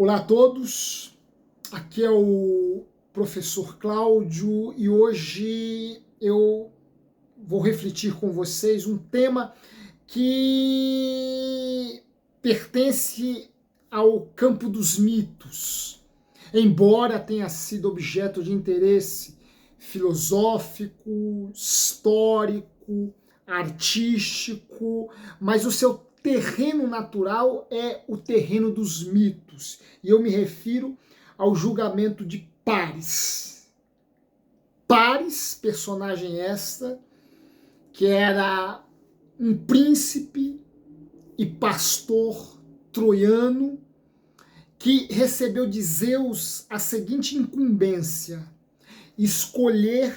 Olá a todos, aqui é o professor Cláudio e hoje eu vou refletir com vocês um tema que pertence ao campo dos mitos, embora tenha sido objeto de interesse filosófico, histórico, artístico, mas o seu terreno natural é o terreno dos mitos. E eu me refiro ao julgamento de Paris. Paris, personagem esta, que era um príncipe e pastor troiano que recebeu de Zeus a seguinte incumbência: escolher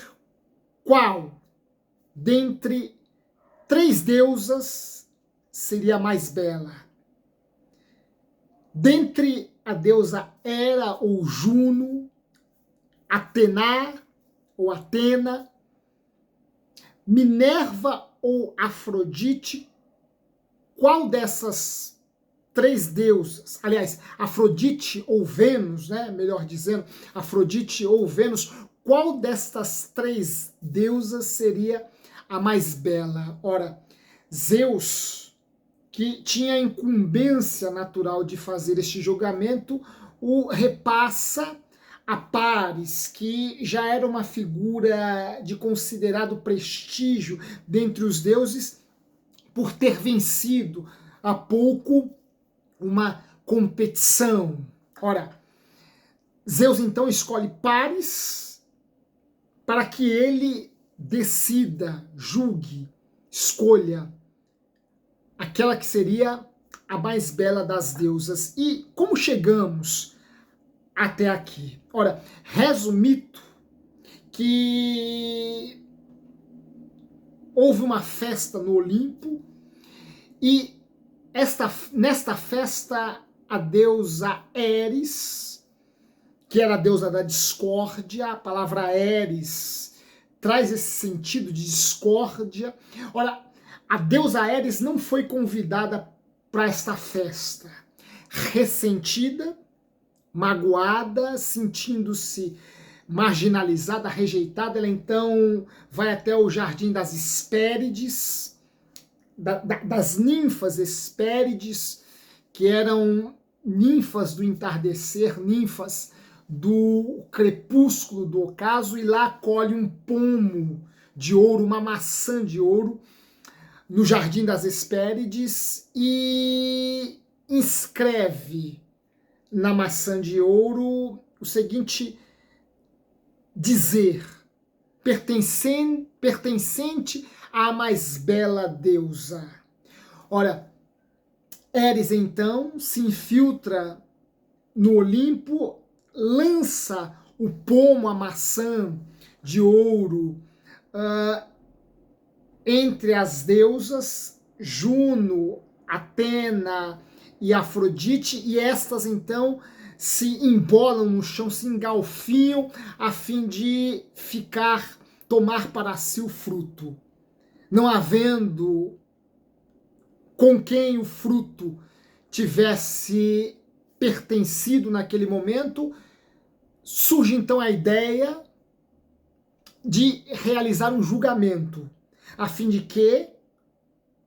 qual dentre três deusas seria a mais bela. Dentre a deusa Hera ou Juno, Atena ou Atena, Minerva ou Afrodite, qual dessas três deusas, aliás, Afrodite ou Vênus, né, melhor dizendo, Afrodite ou Vênus, qual destas três deusas seria a mais bela? Ora, Zeus, que tinha a incumbência natural de fazer este julgamento, o repassa a Paris, que já era uma figura de considerado prestígio dentre os deuses, por ter vencido há pouco uma competição. Ora, Zeus então escolhe Paris para que ele decida, julgue, escolha aquela que seria a mais bela das deusas. E como chegamos até aqui? Ora, reza o mito que houve uma festa no Olimpo e nesta festa a deusa Eris, que era a deusa da discórdia, a palavra Eris traz esse sentido de discórdia. Ora, a deusa Eris não foi convidada para esta festa. Ressentida, magoada, sentindo-se marginalizada, rejeitada, ela então vai até o jardim das Hespérides, das ninfas Hespérides, que eram ninfas do entardecer, ninfas do crepúsculo do ocaso, e lá colhe um pomo de ouro, uma maçã de ouro, no Jardim das Hespérides, e inscreve na maçã de ouro o seguinte dizer: pertencente à mais bela deusa. Ora, Eris então se infiltra no Olimpo, lança o pomo, a maçã de ouro, entre as deusas Juno, Atena e Afrodite, e estas então se embolam no chão, se engalfinham a fim de tomar para si o fruto. Não havendo com quem o fruto tivesse pertencido naquele momento, surge então a ideia de realizar um julgamento, a fim de que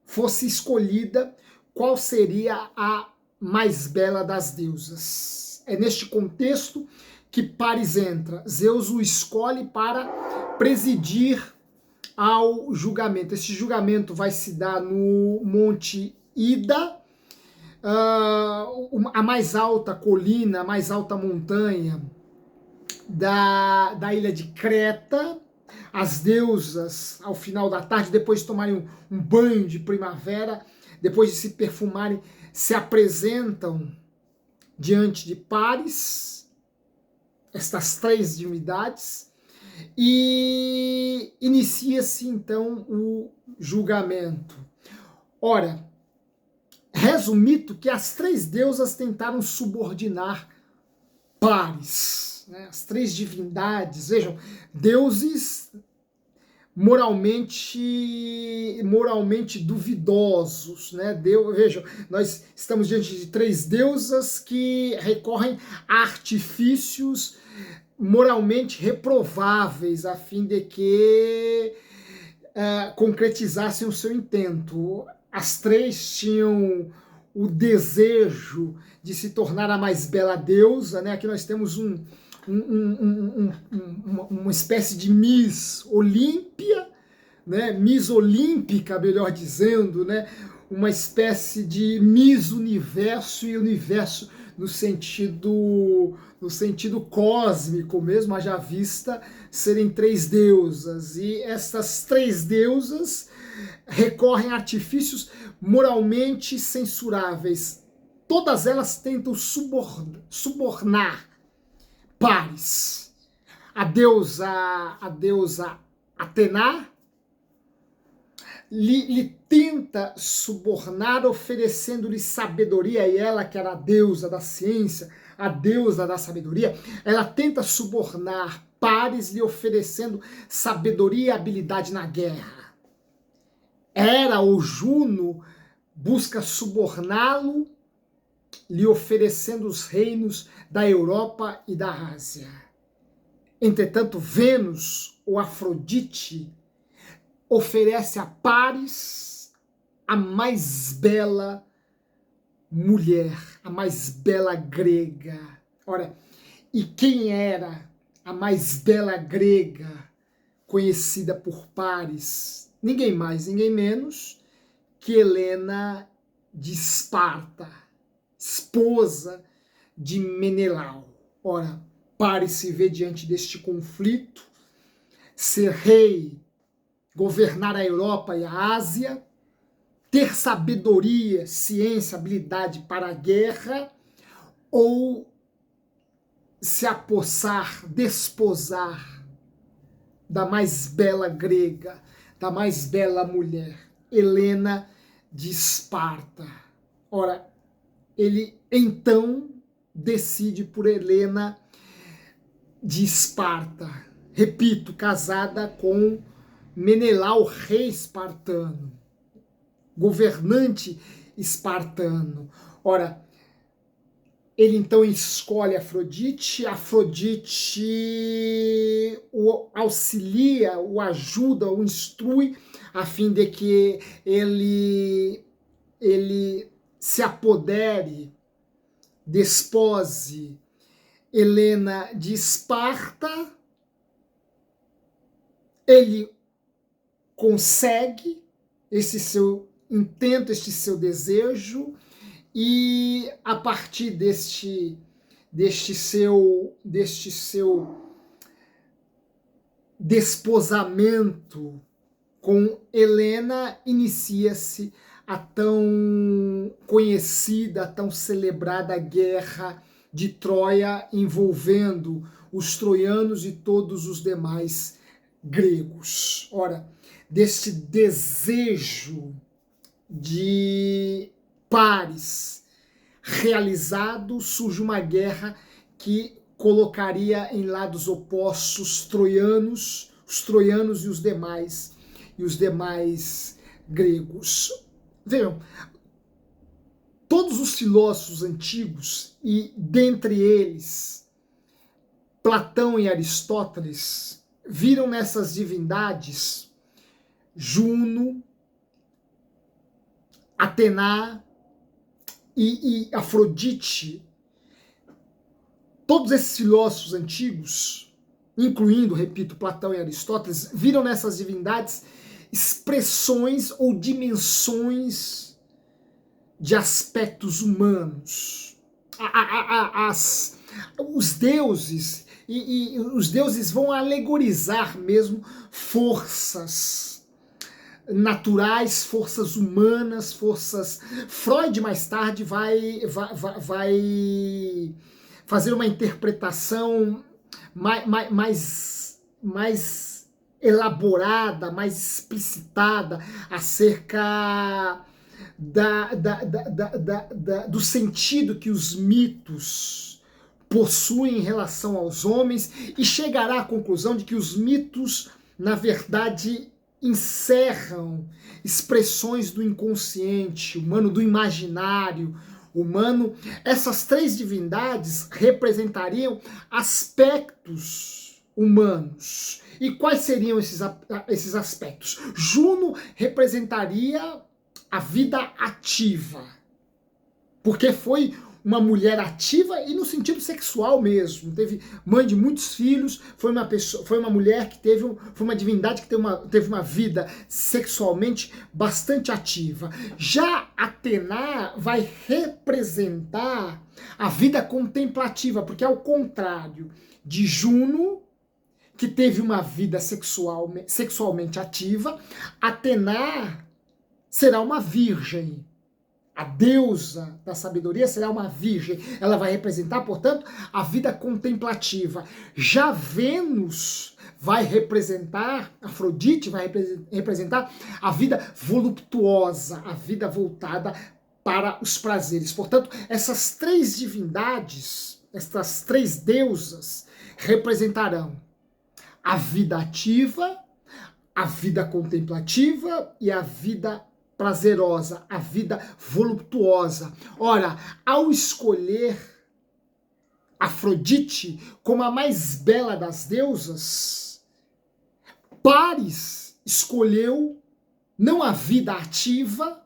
fosse escolhida qual seria a mais bela das deusas. É neste contexto que Paris entra. Zeus o escolhe para presidir ao julgamento. Esse julgamento vai se dar no Monte Ida, a mais alta colina, a mais alta montanha da ilha de Creta. As deusas, ao final da tarde, depois de tomarem um banho de primavera, depois de se perfumarem, se apresentam diante de Paris, estas três divindades, e inicia-se então o julgamento. Ora, reza o mito que as três deusas tentaram subordinar Paris, né? As três divindades, vejam, deuses moralmente duvidosos, né? Vejam, nós estamos diante de três deusas que recorrem a artifícios moralmente reprováveis a fim de que concretizassem o seu intento. As três tinham o desejo de se tornar a mais bela deusa, né? Aqui nós temos uma espécie de Miss Olímpia, né? Miss Olímpica, melhor dizendo, né? Uma espécie de Miss Universo, e universo no sentido cósmico mesmo, haja vista serem três deusas. E essas três deusas recorrem a artifícios moralmente censuráveis. Todas elas tentam subornar pares. A deusa Atena lhe tenta subornar, oferecendo-lhe sabedoria, e ela, que era a deusa da ciência, a deusa da sabedoria, ela tenta subornar pares, lhe oferecendo sabedoria e habilidade na guerra. Hera, ou Juno, busca suborná-lo, lhe oferecendo os reinos da Europa e da Ásia. Entretanto, Vênus, ou Afrodite, oferece a Paris a mais bela mulher, a mais bela grega. Ora, e quem era a mais bela grega conhecida por Paris? Ninguém mais, ninguém menos que Helena de Esparta, esposa de Menelau. Ora, Paris se vê diante deste conflito, ser rei, governar a Europa e a Ásia, ter sabedoria, ciência, habilidade para a guerra, ou se apossar, desposar da mais bela grega, da mais bela mulher, Helena de Esparta. Ora, ele então decide por Helena de Esparta, repito, casada com Menelau, rei espartano, governante espartano. Ora, ele então escolhe Afrodite, Afrodite o auxilia, o ajuda, o instrui, a fim de que ele se apodere, despose Helena de Esparta. Ele consegue esse seu intento, este seu desejo, e a partir deste seu desposamento com Helena, inicia-se a tão conhecida, tão celebrada guerra de Troia, envolvendo os troianos e todos os demais gregos. Ora, deste desejo de Paris realizado, surge uma guerra que colocaria em lados opostos os troianos e os demais gregos. Vejam, todos os filósofos antigos, e dentre eles Platão e Aristóteles, viram nessas divindades Juno, Atena e Afrodite. Todos esses filósofos antigos, incluindo, repito, Platão e Aristóteles, viram nessas divindades expressões ou dimensões de aspectos humanos. Os deuses os deuses vão alegorizar mesmo forças naturais, forças humanas, forças. Freud mais tarde vai fazer uma interpretação mais elaborada, mais explicitada acerca do sentido que os mitos possuem em relação aos homens, e chegará à conclusão de que os mitos na verdade, encerram expressões do inconsciente humano, do imaginário humano. Essas três divindades representariam aspectos humanos. E quais seriam esses aspectos? Juno representaria a vida ativa, porque foi uma mulher ativa e no sentido sexual mesmo, teve mãe de muitos filhos, foi uma mulher que foi uma divindade que teve uma vida sexualmente bastante ativa. Já Atena vai representar a vida contemplativa, porque ao contrário de Juno, que teve uma vida sexualmente ativa, Atena será uma virgem. A deusa da sabedoria será uma virgem. Ela vai representar, portanto, a vida contemplativa. Já Vênus vai representar, Afrodite vai representar a vida voluptuosa, a vida voltada para os prazeres. Portanto, essas três divindades, essas três deusas, representarão a vida ativa, a vida contemplativa e a vida prazerosa, a vida voluptuosa. Ora, ao escolher Afrodite como a mais bela das deusas, Paris escolheu não a vida ativa,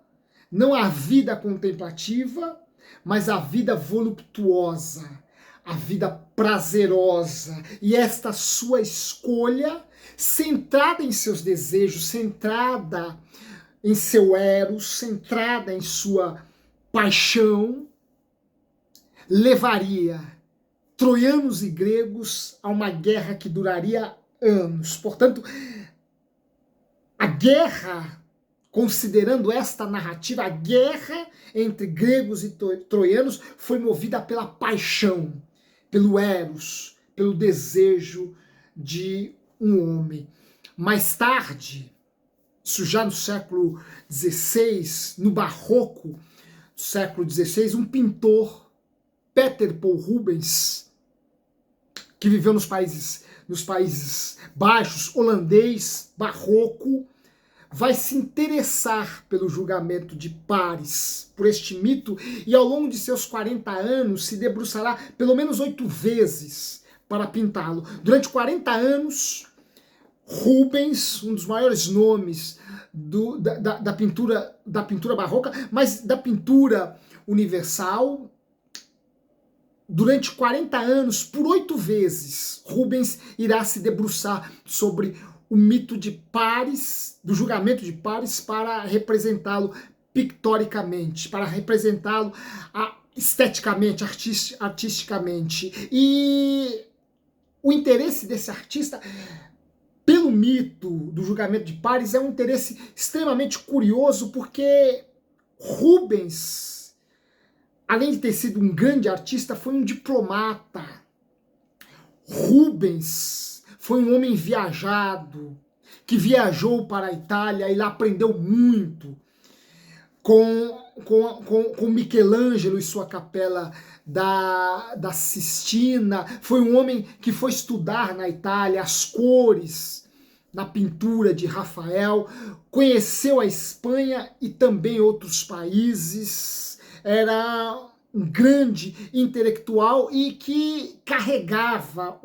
não a vida contemplativa, mas a vida voluptuosa, a vida prazerosa. E esta sua escolha, centrada em seus desejos, centrada em seu eros, centrada em sua paixão, levaria troianos e gregos a uma guerra que duraria anos. Portanto, a guerra, considerando esta narrativa, a guerra entre gregos e troianos foi movida pela paixão, pelo eros, pelo desejo de um homem. Mais tarde, isso já no século XVI, no barroco do século XVI, um pintor, Peter Paul Rubens, que viveu nos Países Baixos, holandês, barroco, vai se interessar pelo julgamento de Paris, por este mito, e ao longo de seus 40 anos se debruçará pelo menos 8 vezes para pintá-lo. Durante 40 anos, Rubens, um dos maiores nomes da pintura barroca, mas da pintura universal, durante 40 anos, por 8 vezes, Rubens irá se debruçar sobre o mito de Paris, do julgamento de Paris, para representá-lo pictoricamente, para representá-lo esteticamente, artisticamente. E o interesse desse artista pelo mito do julgamento de Paris é um interesse extremamente curioso, porque Rubens, além de ter sido um grande artista, foi um diplomata. Rubens foi um homem viajado, que viajou para a Itália e lá aprendeu muito com Michelangelo e sua capela da Sistina. Foi um homem que foi estudar na Itália as cores na pintura de Rafael, conheceu a Espanha e também outros países. Era um grande intelectual e que carregava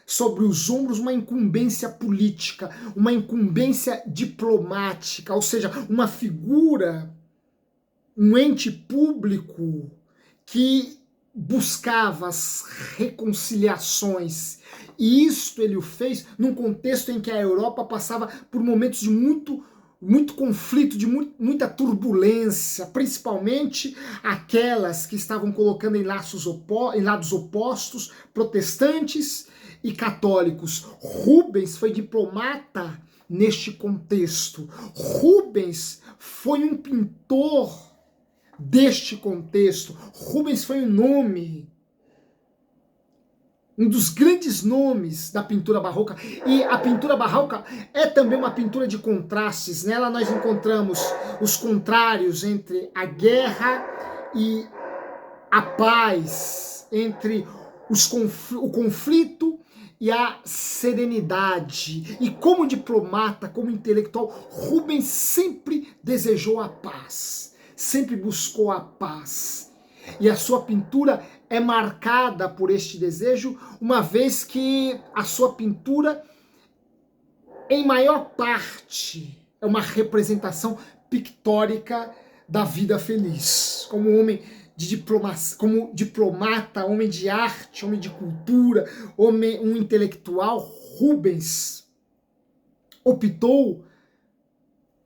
sobre os ombros uma incumbência política, uma incumbência diplomática, ou seja, uma figura, um ente público que buscava as reconciliações. E isto ele o fez num contexto em que a Europa passava por momentos de muito conflito, de muita turbulência, principalmente aquelas que estavam colocando em lados opostos, protestantes e católicos. Rubens foi diplomata neste contexto. Rubens foi um pintor deste contexto. Rubens foi um dos grandes nomes da pintura barroca. E a pintura barroca é também uma pintura de contrastes. Nela nós encontramos os contrários entre a guerra e a paz, entre o conflito e a serenidade. E como diplomata, como intelectual, Rubens sempre desejou a paz, sempre buscou a paz. E a sua pintura é marcada por este desejo, uma vez que a sua pintura, em maior parte, é uma representação pictórica da vida feliz, como homem de diplomacia, como diplomata, homem de arte, homem de cultura, um intelectual. Rubens optou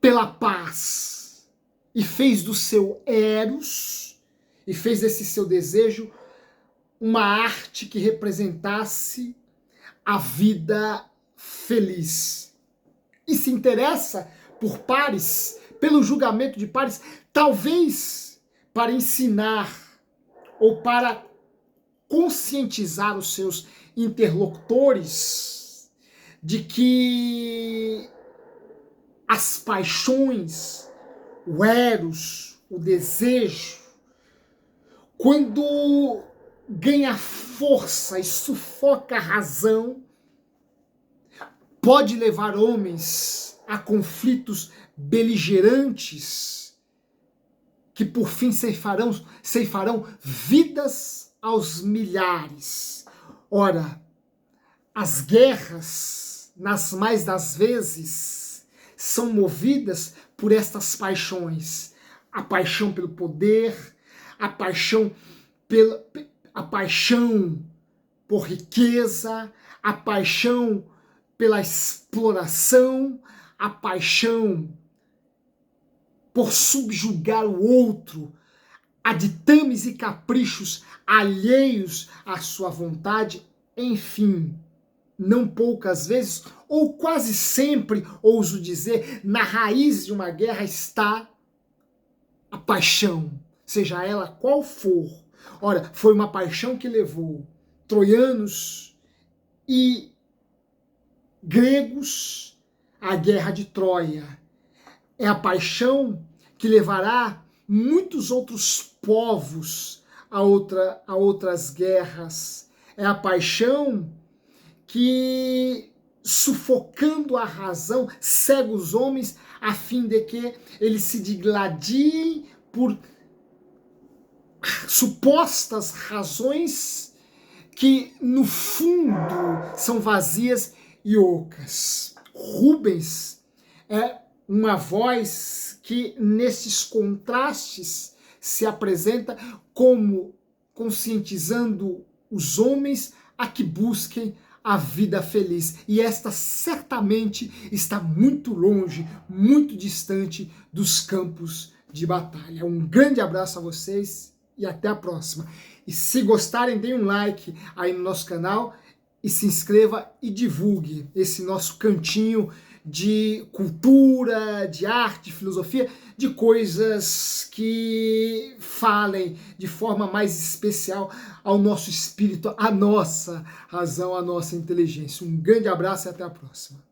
pela paz e fez do seu Eros, e fez desse seu desejo uma arte que representasse a vida feliz. E se interessa por Paris, pelo julgamento de Paris, talvez para ensinar ou para conscientizar os seus interlocutores de que as paixões, o eros, o desejo, quando ganha força e sufoca a razão, pode levar homens a conflitos beligerantes que por fim ceifarão vidas aos milhares. Ora, as guerras, nas mais das vezes, são movidas por estas paixões. A paixão pelo poder, a paixão por riqueza, a paixão pela exploração, a paixão por subjugar o outro, a ditames e caprichos alheios à sua vontade, enfim, não poucas vezes, ou quase sempre, ouso dizer, na raiz de uma guerra está a paixão, seja ela qual for. Ora, foi uma paixão que levou troianos e gregos à guerra de Troia. É a paixão que levará muitos outros povos a outras guerras. É a paixão que, sufocando a razão, cega os homens a fim de que eles se digladiem por supostas razões que, no fundo, são vazias e ocas. Rubens é uma voz que, nesses contrastes, se apresenta como conscientizando os homens a que busquem a vida feliz. E esta certamente está muito longe, muito distante dos campos de batalha. Um grande abraço a vocês e até a próxima. E se gostarem, deem um like aí no nosso canal e se inscreva e divulgue esse nosso cantinho de cultura, de arte, de filosofia, de coisas que falem de forma mais especial ao nosso espírito, à nossa razão, à nossa inteligência. Um grande abraço e até a próxima.